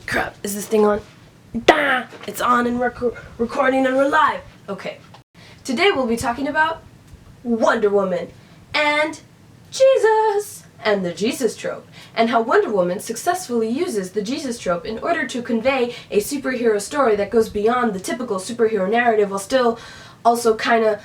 Crap, is this thing on? Bah! It's on and we're recording and we're live. Okay. Today we'll be talking about Wonder Woman and Jesus and the Jesus-Trope, and how Wonder Woman successfully uses the Jesus-Trope in order to convey a superhero story that goes beyond the typical superhero narrative while still also kind of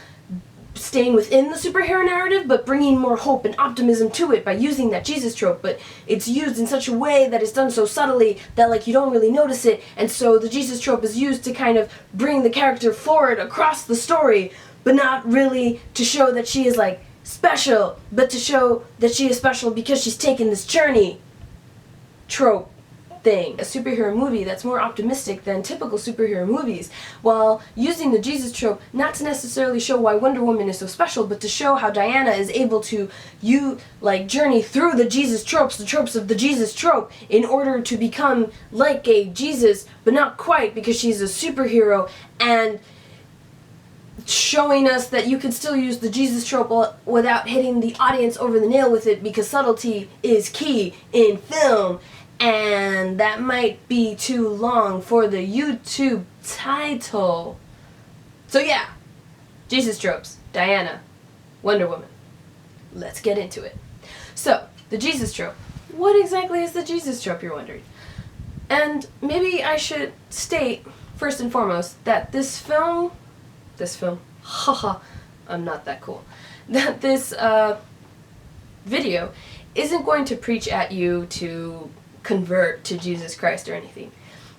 staying within the superhero narrative, but bringing more hope and optimism to it by using that Jesus-Trope. But it's used in such a way that it's done so subtly that like you don't really notice it, and so the Jesus-Trope is used to kind of bring the character forward across the story, but not really to show that she is like special, but to show that she is special because she's taken this journey trope thing. A superhero movie that's more optimistic than typical superhero movies, while using the Jesus-Trope not to necessarily show why Wonder Woman is so special, but to show how Diana is able to journey through the Jesus-Tropes, the tropes of the Jesus-Trope, in order to become like a Jesus, but not quite, because she's a superhero, and showing us that you can still use the Jesus-Trope without hitting the audience over the nail with it, because subtlety is key in film. And that might be too long for the YouTube title. So yeah, Jesus-Tropes, Diana, Wonder Woman. Let's get into it. So, the Jesus-Trope. What exactly is the Jesus-Trope, you're wondering? And maybe I should state, first and foremost, that this film, haha, I'm not that cool, that this video isn't going to preach at you to convert to Jesus Christ or anything.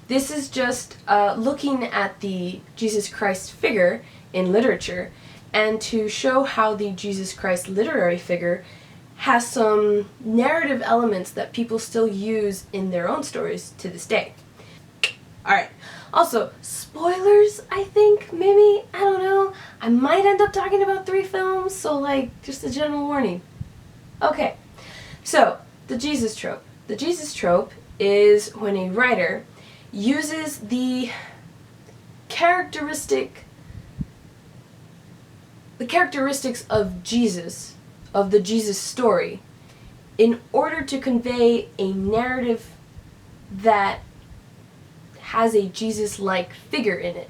This is just looking at the Jesus Christ figure in literature, and to show how the Jesus Christ literary figure has some narrative elements that people still use in their own stories to this day. Alright, also, spoilers, I think, maybe, I don't know. I might end up talking about 3 films, so like, just a general warning. Okay, so, the Jesus-Trope. The Jesus-Trope is when a writer uses the characteristics of Jesus, of the Jesus story, in order to convey a narrative that has a Jesus-like figure in it.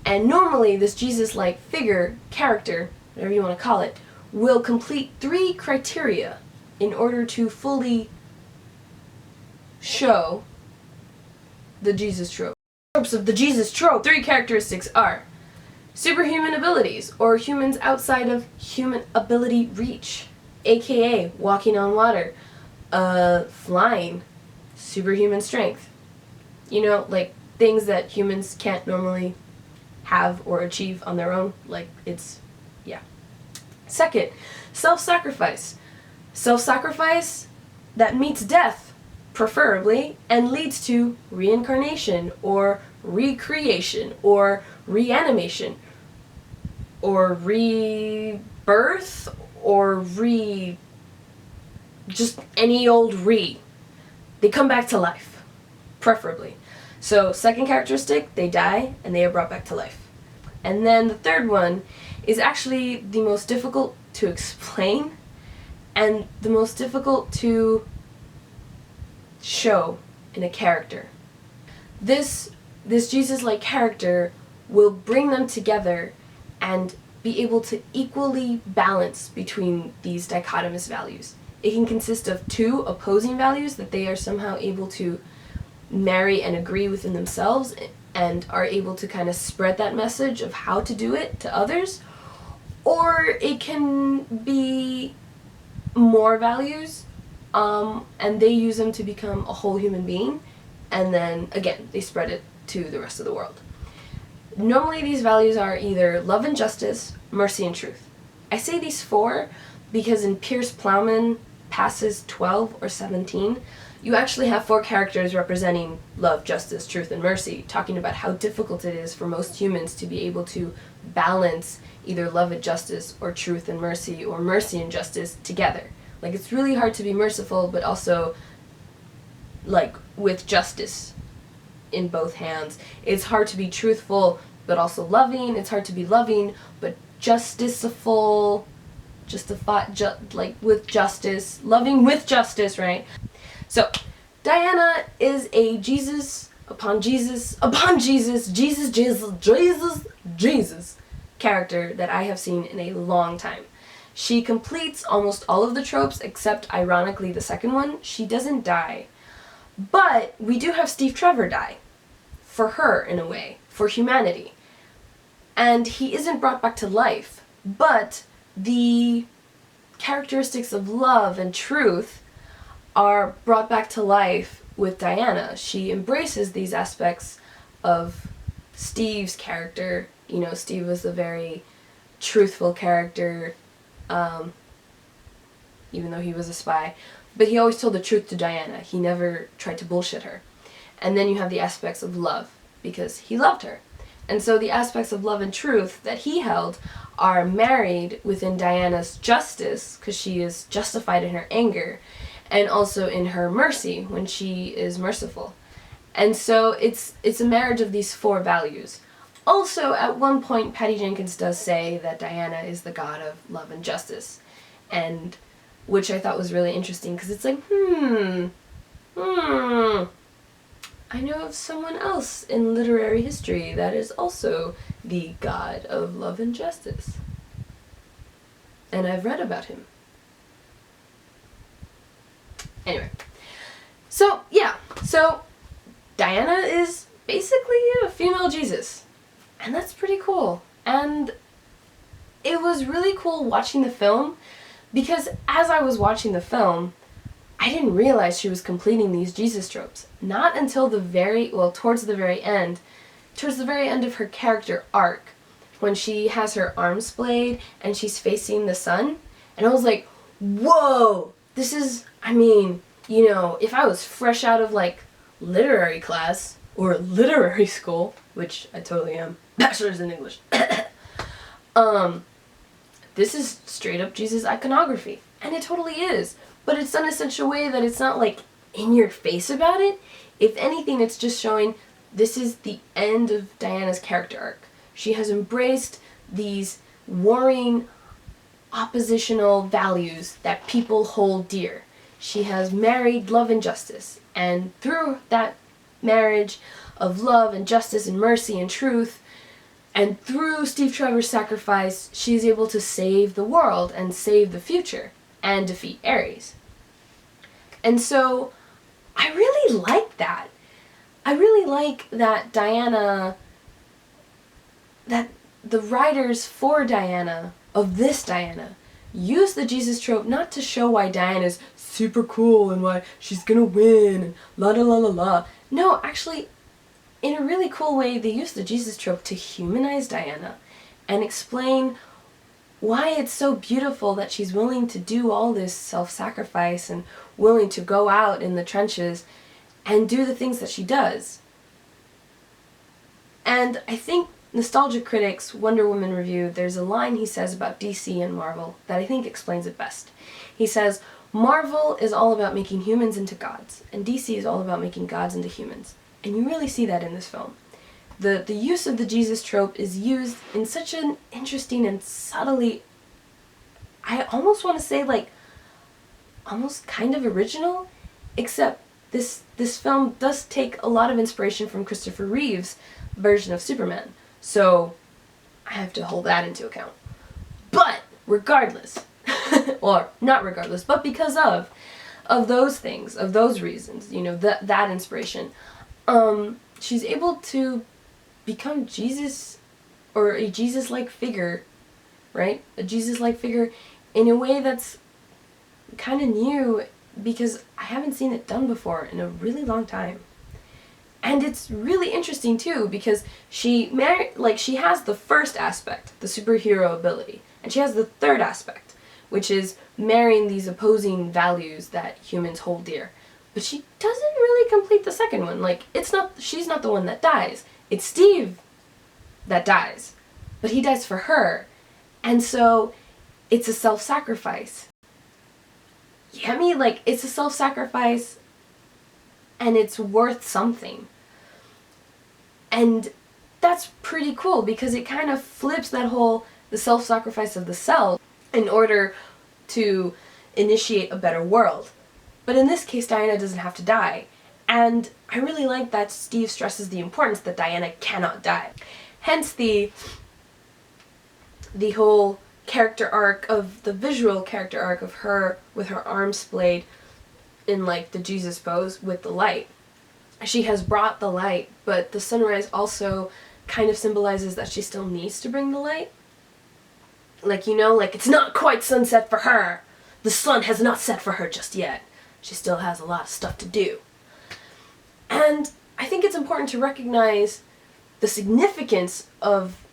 And normally this Jesus-like figure, character, whatever you want to call it, will complete 3 criteria in order to fully show the Jesus-Trope. Tropes of the Jesus-Trope. 3 characteristics are superhuman abilities, or humans outside of human ability reach, aka walking on water, flying, superhuman strength. You know, like things that humans can't normally have or achieve on their own. Like, it's, yeah. Second, self-sacrifice. Self-sacrifice that meets death, preferably, and leads to reincarnation, or recreation, or reanimation, or rebirth, or just any old They come back to life, preferably. So, second characteristic, they die, and they are brought back to life. And then the third one is actually the most difficult to explain, and the most difficult to show in a character. This Jesus-like character will bring them together and be able to equally balance between these dichotomous values. It can consist of 2 opposing values that they are somehow able to marry and agree within themselves, and are able to kind of spread that message of how to do it to others, or it can be more values, and they use them to become a whole human being, and then, again, they spread it to the rest of the world. Normally these values are either love and justice, mercy and truth. I say these 4 because in Pierce Plowman passes 12 or 17, you actually have 4 characters representing love, justice, truth, and mercy, talking about how difficult it is for most humans to be able to balance either love and justice, or truth and mercy, or mercy and justice together. Like, it's really hard to be merciful, but also, like, with justice in both hands. It's hard to be truthful, but also loving. It's hard to be loving, but justiceful, with justice. Loving with justice, right? So, Diana is a Jesus upon Jesus upon Jesus, Jesus character that I have seen in a long time. She completes almost all of the tropes except, ironically, the second one. She doesn't die. But we do have Steve Trevor die. For her, in a way. For humanity. And he isn't brought back to life. But the characteristics of love and truth are brought back to life with Diana. She embraces these aspects of Steve's character. You know, Steve was a very truthful character, even though he was a spy. But he always told the truth to Diana. He never tried to bullshit her. And then you have the aspects of love, because he loved her. And so the aspects of love and truth that he held are married within Diana's justice, because she is justified in her anger, and also in her mercy, when she is merciful. And so it's a marriage of these four values. Also, at one point, Patty Jenkins does say that Diana is the god of love and justice, and which I thought was really interesting, because it's like, I know of someone else in literary history that is also the god of love and justice. And I've read about him. Anyway. So, yeah. So, Diana is basically a female Jesus. And that's pretty cool. And it was really cool watching the film, because as I was watching the film, I didn't realize she was completing these Jesus tropes. Not until towards the very end of her character arc, when she has her arms splayed and she's facing the sun. And I was like, whoa, this is, if I was fresh out of literary class or literary school, which I totally am, bachelor's in English, this is straight up Jesus iconography. And it totally is. But it's done in such a way that it's not in your face about it. If anything, it's just showing this is the end of Diana's character arc. She has embraced these warring, oppositional values that people hold dear. She has married love and justice. And through that marriage of love and justice and mercy and truth, and through Steve Trevor's sacrifice, she's able to save the world and save the future and defeat Ares. And so I really like that. I really like that Diana, that the writers for Diana, of this Diana, use the Jesus trope not to show why Diana's super cool and why she's gonna win and la la la la la. No, actually, in a really cool way, they use the Jesus trope to humanize Diana and explain why it's so beautiful that she's willing to do all this self-sacrifice and willing to go out in the trenches and do the things that she does. And I think Nostalgia Critic's WonderWoman review, there's a line he says about DC and Marvel that I think explains it best. He says, Marvel is all about making humans into gods, and DC is all about making gods into humans. And you really see that in this film. The use of the Jesus trope is used in such an interesting and subtly, I almost want to say almost kind of original, except this film does take a lot of inspiration from Christopher Reeve's version of Superman. So I have to hold that into account. But regardless, or not regardless, but because of those things, of those reasons, that inspiration, she's able to become Jesus, or a Jesus-like figure, right? A Jesus-like figure in a way that's kind of new, because I haven't seen it done before in a really long time. And it's really interesting too, because she has the first aspect, the superhero ability, and she has the third aspect, which is marrying these opposing values that humans hold dear. But she doesn't really complete the second one. She's not the one that dies. It's Steve that dies. But he dies for her. And so it's a self-sacrifice. You get me? It's a self-sacrifice, and it's worth something. And that's pretty cool, because it kind of flips the self-sacrifice of the self in order to initiate a better world. But in this case, Diana doesn't have to die. And I really like that Steve stresses the importance that Diana cannot die. Hence the whole character arc of, the visual character arc of her with her arms splayed in like the Jesus pose with the light. She has brought the light, but the sunrise also kind of symbolizes that she still needs to bring the light. Like, you know, like it's not quite sunset for her. The sun has not set for her just yet. She still has a lot of stuff to do. And I think it's important to recognize the significance of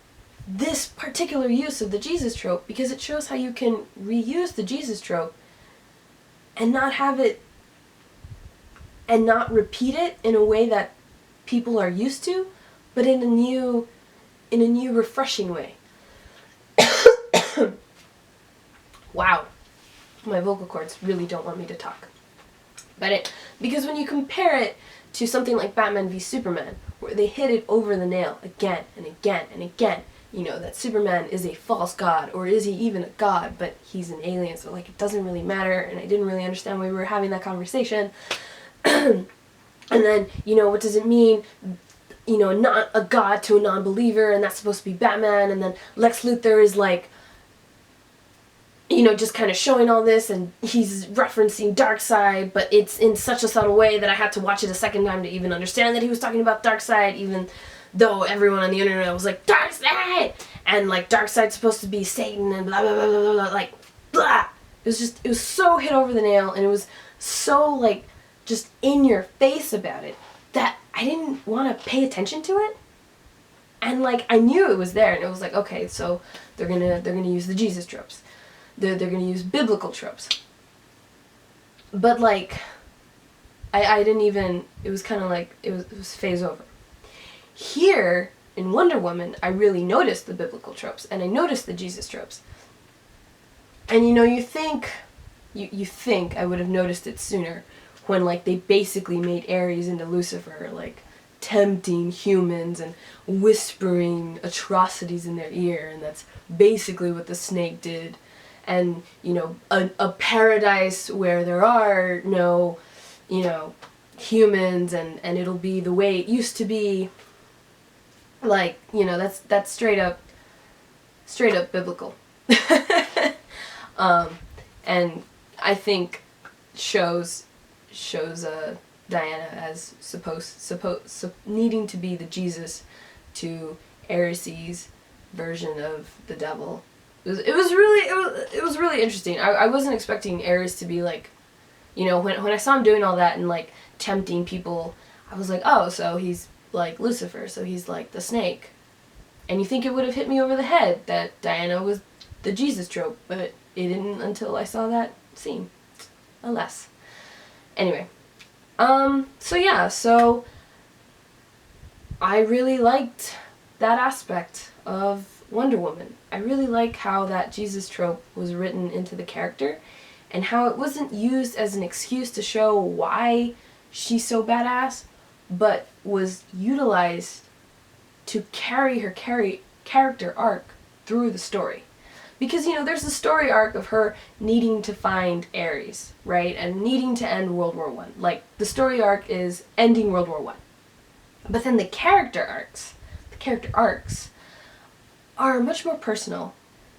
this particular use of the Jesus trope, because it shows how you can reuse the Jesus trope and not have it, and not repeat it in a way that people are used to, but in a new refreshing way. Wow, my vocal cords really don't want me to talk. Because when you compare it to something like Batman v Superman, where they hit it over the nail again and again and again, you know, that Superman is a false god, or is he even a god, but he's an alien, so like it doesn't really matter, and I didn't really understand why we were having that conversation. And then, you know, what does it mean, you know, not a god to a non-believer, and that's supposed to be Batman, and then Lex Luthor is like, you know, just kind of showing all this, and he's referencing Darkseid, but it's in such a subtle way that I had to watch it a second time to even understand that he was talking about Darkseid, even though everyone on the internet was like, Darkseid! And like, Darkseid's supposed to be Satan, and blah blah blah blah blah, like, blah! It was so hit over the nail, and it was so like, just in your face about it, that I didn't want to pay attention to it. And like, I knew it was there, and it was like, okay, so they're gonna use the Jesus tropes. They're gonna use biblical tropes. But like, I didn't even, it was kind of like, it was phase over. Here, in Wonder Woman, I really noticed the biblical tropes, and I noticed the Jesus tropes. And you know, you think I would have noticed it sooner, when like they basically made Ares into Lucifer, like tempting humans and whispering atrocities in their ear, and that's basically what the snake did. And, you know, a paradise where there are no, you know, humans, and it'll be the way it used to be. Like, you know, that's straight up biblical. And I think shows Diana as needing to be the Jesus to Ares' version of the devil. It was really interesting. I wasn't expecting Ares to be like, you know, when I saw him doing all that and like tempting people, I was like, oh, so he's like Lucifer, so he's like the snake. And you think it would have hit me over the head that Diana was the Jesus trope, but it didn't until I saw that scene. Alas. Anyway. So yeah, so I really liked that aspect of Wonder Woman. I really like how that Jesus trope was written into the character, and how it wasn't used as an excuse to show why she's so badass, but was utilized to carry her character arc through the story. Because, you know, there's the story arc of her needing to find Ares, right? And needing to end World War I. Like, the story arc is ending World War I. But then the character arcs are much more personal.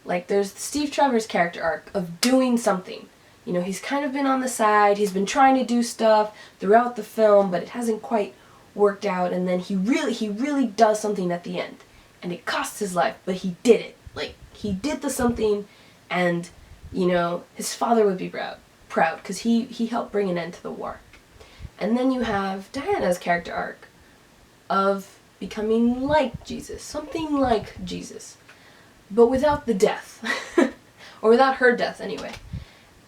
Like, there's Steve Trevor's character arc of doing something. You know, he's kind of been on the side, he's been trying to do stuff throughout the film, but it hasn't quite worked out, and then he really does something at the end. And it costs his life, but he did it. Like, he did the something, and, you know, his father would be proud, because he helped bring an end to the war. And then you have Diana's character arc of becoming like Jesus, something like Jesus, but without the death, or without her death anyway.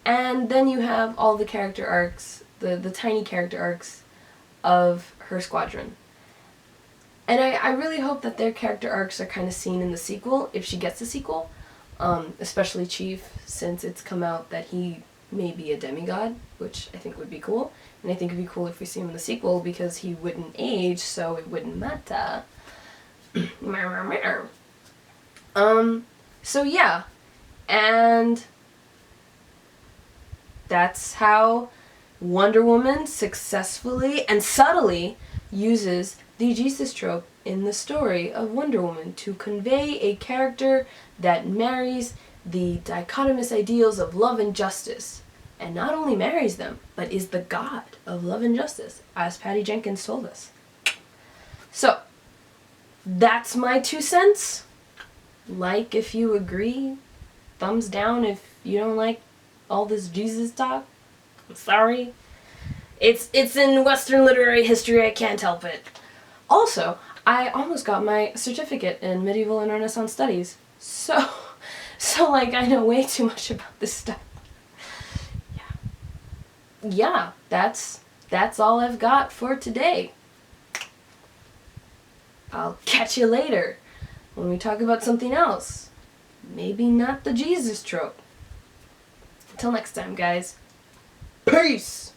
And then you have all the character arcs, the tiny character arcs of her squadron. And I really hope that their character arcs are kind of seen in the sequel, if she gets a sequel, especially Chief, since it's come out that he may be a demigod, which I think would be cool. And I think it'd be cool if we see him in the sequel, because he wouldn't age, so it wouldn't matter. So yeah, and that's how Wonder Woman successfully and subtly uses the Jesus-Trope in the story of Wonder Woman to convey a character that marries the dichotomous ideals of love and justice. And not only marries them, but is the god of love and justice, as Patty Jenkins told us. So, that's my 2 cents. Like if you agree. Thumbs down if you don't like all this Jesus talk. I'm sorry. It's in Western literary history, I can't help it. Also, I almost got my certificate in medieval and Renaissance studies. So like I know way too much about this stuff. Yeah, that's all I've got for today. I'll catch you later when we talk about something else. Maybe not the Jesus trope. Until next time, guys. Peace!